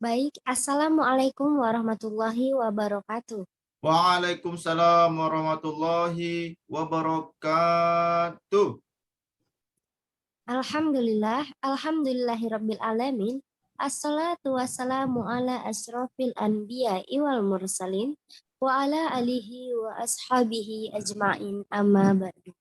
Baik, Assalamualaikum warahmatullahi wabarakatuh. Waalaikumsalam warahmatullahi wabarakatuh. Alhamdulillahirabbil alamin. Assalatu wassalamu ala asyrafil anbiya'i wal mursalin wa ala alihi wa ashabihi ajmain amma ba'du.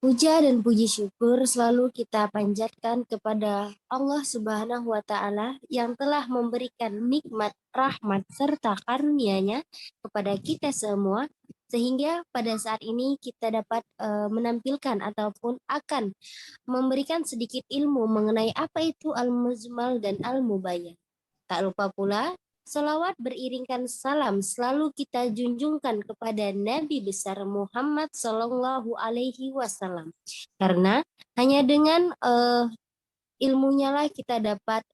Puja dan puji syukur selalu kita panjatkan kepada Allah Subhanahu wa Ta'ala yang telah memberikan nikmat, rahmat, serta karunia-Nya kepada kita semua, sehingga pada saat ini kita dapat menampilkan ataupun akan memberikan sedikit ilmu mengenai apa itu Al-Mujmal dan Al-Mubayyan. Tak lupa pula, salawat beriringkan salam selalu kita junjungkan kepada Nabi besar Muhammad Sallallahu Alaihi Wasallam. Karena hanya dengan ilmunya lah kita dapat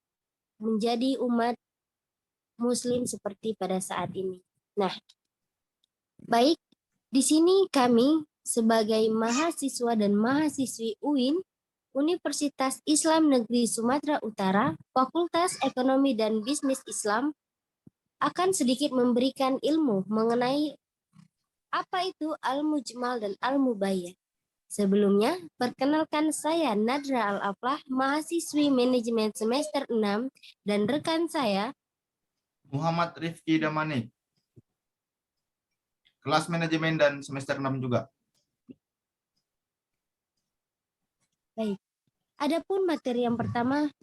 menjadi umat Muslim seperti pada saat ini. Nah, baik, di sini kami sebagai mahasiswa dan mahasiswi UIN, Universitas Islam Negeri Sumatera Utara, Fakultas Ekonomi dan Bisnis Islam, akan sedikit memberikan ilmu mengenai apa itu Al-Mujmal dan Al-Mubayyan. Sebelumnya, perkenalkan saya Nadra Al-Aflah, mahasiswi manajemen semester 6, dan rekan saya Muhammad Rifki Damani, kelas manajemen dan semester 6 juga. Baik. Adapun materi yang pertama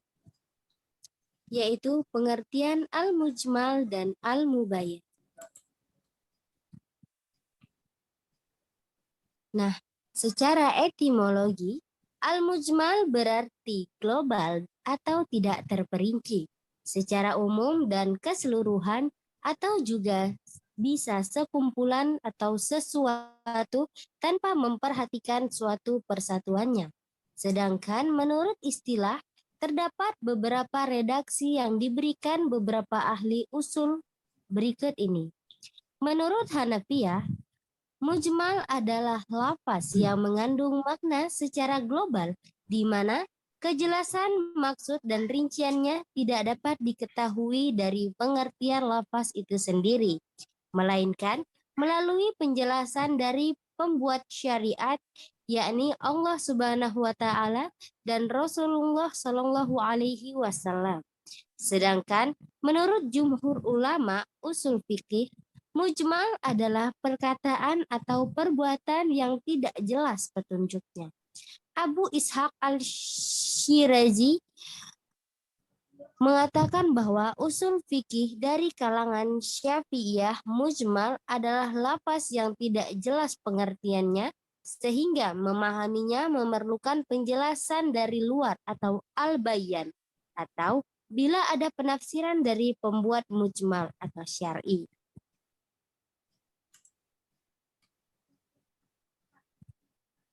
yaitu pengertian Al-Mujmal dan Al-Mubayyan. Nah, secara etimologi, Al-Mujmal berarti global atau tidak terperinci, secara umum dan keseluruhan, atau juga bisa sekumpulan atau sesuatu tanpa memperhatikan suatu persatuannya. Sedangkan menurut istilah, terdapat beberapa redaksi yang diberikan beberapa ahli usul berikut ini. Menurut Hanafiyah, Mujmal adalah lafaz yang mengandung makna secara global, di mana kejelasan maksud dan rinciannya tidak dapat diketahui dari pengertian lafaz itu sendiri, melainkan melalui penjelasan dari pembuat syariat, yakni Allah Subhanahu wa Ta'ala dan Rasulullah Shallallahu Alaihi Wasallam. Sedangkan menurut jumhur ulama usul fikih, mujmal adalah perkataan atau perbuatan yang tidak jelas petunjuknya. Abu Ishaq al-Shirazi mengatakan bahwa usul fikih dari kalangan Syafi'iyah mujmal adalah lafaz yang tidak jelas pengertiannya, sehingga memahaminya memerlukan penjelasan dari luar atau al-bayan, atau bila ada penafsiran dari pembuat mujmal atau syar'i.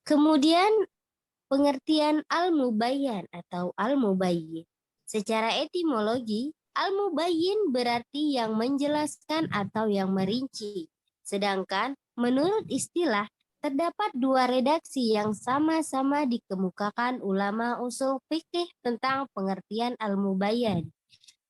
Kemudian pengertian al-mubayyan atau al-mubayyin. Secara etimologi, al-mubayyin berarti yang menjelaskan atau yang merinci. Sedangkan menurut istilah, terdapat dua redaksi yang sama-sama dikemukakan ulama usul fikih tentang pengertian al-mubayyan.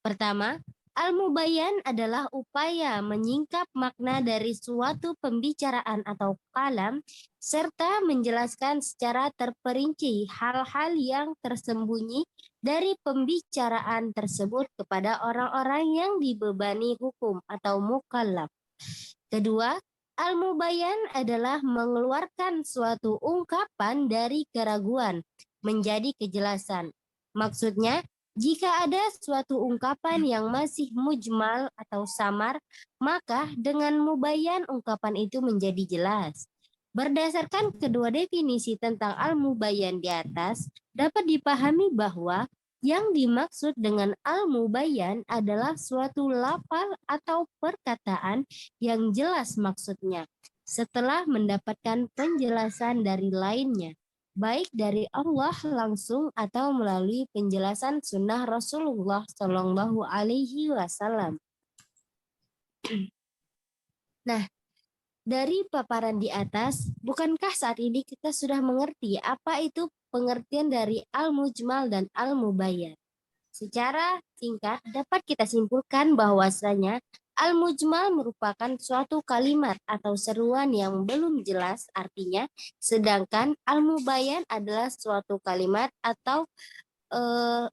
Pertama, al-mubayyan adalah upaya menyingkap makna dari suatu pembicaraan atau kalam serta menjelaskan secara terperinci hal-hal yang tersembunyi dari pembicaraan tersebut kepada orang-orang yang dibebani hukum atau mukallaf. Kedua, al-mubayyan adalah mengeluarkan suatu ungkapan dari keraguan menjadi kejelasan. Maksudnya, jika ada suatu ungkapan yang masih mujmal atau samar, maka dengan mubayyan ungkapan itu menjadi jelas. Berdasarkan kedua definisi tentang al-mubayyan di atas, dapat dipahami bahwa yang dimaksud dengan al-mubayyan adalah suatu lafal atau perkataan yang jelas maksudnya, setelah mendapatkan penjelasan dari lainnya, baik dari Allah langsung atau melalui penjelasan sunnah Rasulullah Shallallahu Alaihi Wasallam. Nah, dari paparan di atas, bukankah saat ini kita sudah mengerti apa itu pengertian dari al-mujmal dan al-mubayyan? Secara singkat, dapat kita simpulkan bahwasanya al-mujmal merupakan suatu kalimat atau seruan yang belum jelas artinya, sedangkan al-mubayyan adalah suatu kalimat atau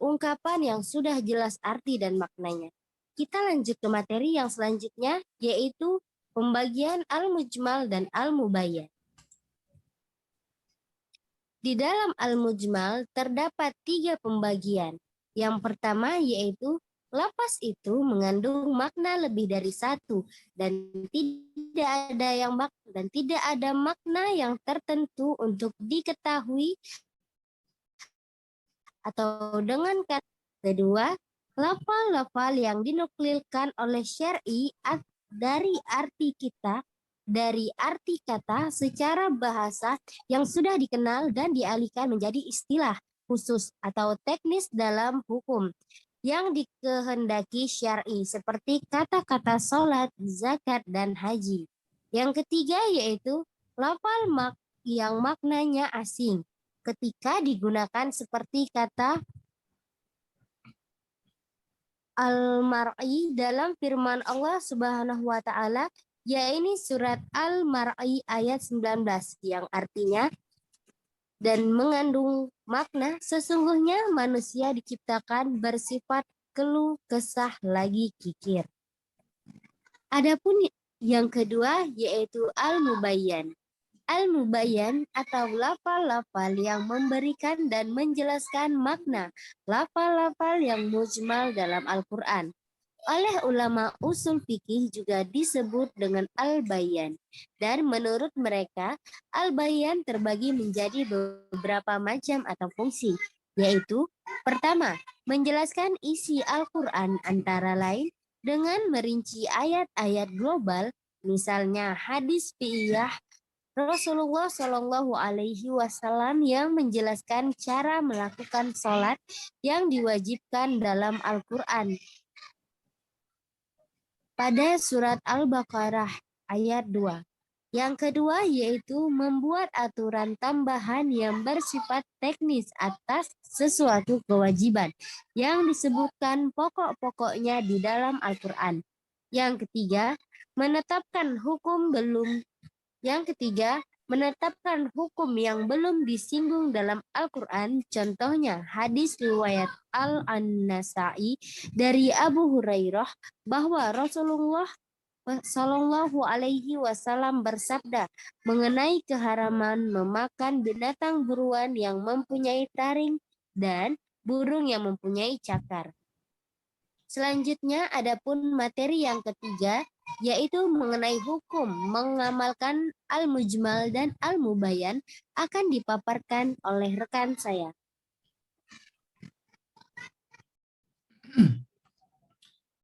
ungkapan yang sudah jelas arti dan maknanya. Kita lanjut ke materi yang selanjutnya, yaitu pembagian al-mujmal dan al-mubayyan. Di dalam al-mujmal terdapat 3 pembagian. Yang pertama yaitu lafaz itu mengandung makna lebih dari satu dan tidak ada makna yang tertentu untuk diketahui atau dengan kata. Kedua, lafal-lafal yang dinuklilkan oleh syar'i dari arti kata secara bahasa yang sudah dikenal dan dialihkan menjadi istilah khusus atau teknis dalam hukum yang dikehendaki syar'i seperti kata-kata sholat, zakat, dan haji. Yang ketiga yaitu lafal yang maknanya asing ketika digunakan seperti kata al-mar'i dalam firman Allah Subhanahu wa taala, yaitu surat Al-Mar'i ayat 19 yang artinya dan mengandung makna sesungguhnya manusia diciptakan bersifat keluh kesah lagi kikir. Adapun yang kedua yaitu al-mubayyan. Al-mubayyan atau lafal-lafal yang memberikan dan menjelaskan makna lafal-lafal yang mujmal dalam Al-Quran. Oleh ulama usul fikih juga disebut dengan al-bayan. Dan menurut mereka, al-bayan terbagi menjadi beberapa macam atau fungsi, yaitu pertama, menjelaskan isi Al-Quran antara lain dengan merinci ayat-ayat global, misalnya hadis fi'iyah Rasulullah Shallallahu Alaihi Wasallam yang menjelaskan cara melakukan sholat yang diwajibkan dalam Al-Quran pada surat Al-Baqarah ayat 2. Yang kedua yaitu membuat aturan tambahan yang bersifat teknis atas sesuatu kewajiban yang disebutkan pokok-pokoknya di dalam Al-Quran. Yang ketiga, menetapkan hukum yang belum disinggung dalam Al-Quran, contohnya hadis riwayat Al-An-Nasa'i dari Abu Hurairah bahwa Rasulullah Shallallahu Alaihi Wasallam bersabda mengenai keharaman memakan binatang buruan yang mempunyai taring dan burung yang mempunyai cakar. Selanjutnya, adapun materi yang ketiga, yaitu mengenai hukum mengamalkan al-mujmal dan al-mubayyan akan dipaparkan oleh rekan saya.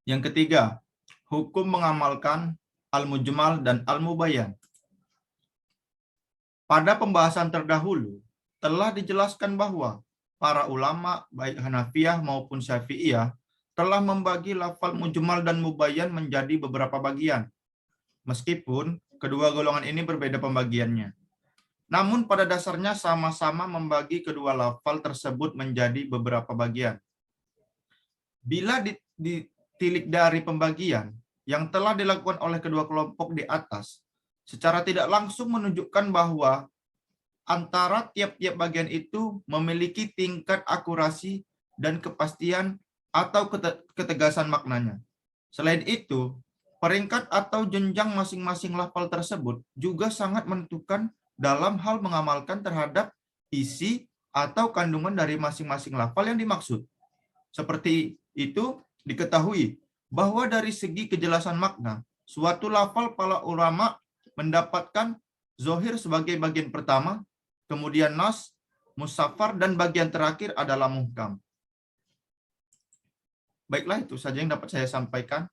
Yang ketiga, hukum mengamalkan al-mujmal dan al-mubayyan. Pada pembahasan terdahulu, telah dijelaskan bahwa para ulama, baik Hanafiyah maupun Syafi'iyah, telah membagi lafal mujmal dan mubayyan menjadi beberapa bagian. Meskipun kedua golongan ini berbeda pembagiannya. Namun pada dasarnya sama-sama membagi kedua lafal tersebut menjadi beberapa bagian. Bila ditilik dari pembagian yang telah dilakukan oleh kedua kelompok di atas, secara tidak langsung menunjukkan bahwa antara tiap-tiap bagian itu memiliki tingkat akurasi dan kepastian atau ketegasan maknanya. Selain itu, peringkat atau jenjang masing-masing lafal tersebut juga sangat menentukan dalam hal mengamalkan terhadap isi atau kandungan dari masing-masing lafal yang dimaksud. Seperti itu, diketahui bahwa dari segi kejelasan makna, suatu lafal para ulama mendapatkan zohir sebagai bagian pertama, kemudian nas, musafar, dan bagian terakhir adalah muhkam. Baiklah, itu saja yang dapat saya sampaikan.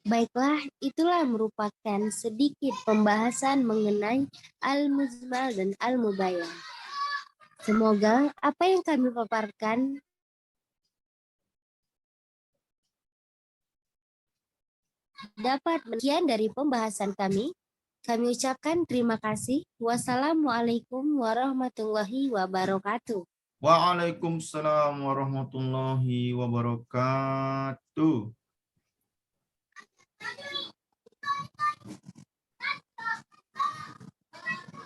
Baiklah, itulah merupakan sedikit pembahasan mengenai al-mujmal dan al-mubayyan. Semoga apa yang kami paparkan dapat sekian dari pembahasan kami. Kami ucapkan terima kasih. Wassalamualaikum warahmatullahi wabarakatuh. Waalaikumsalam warahmatullahi wabarakatuh.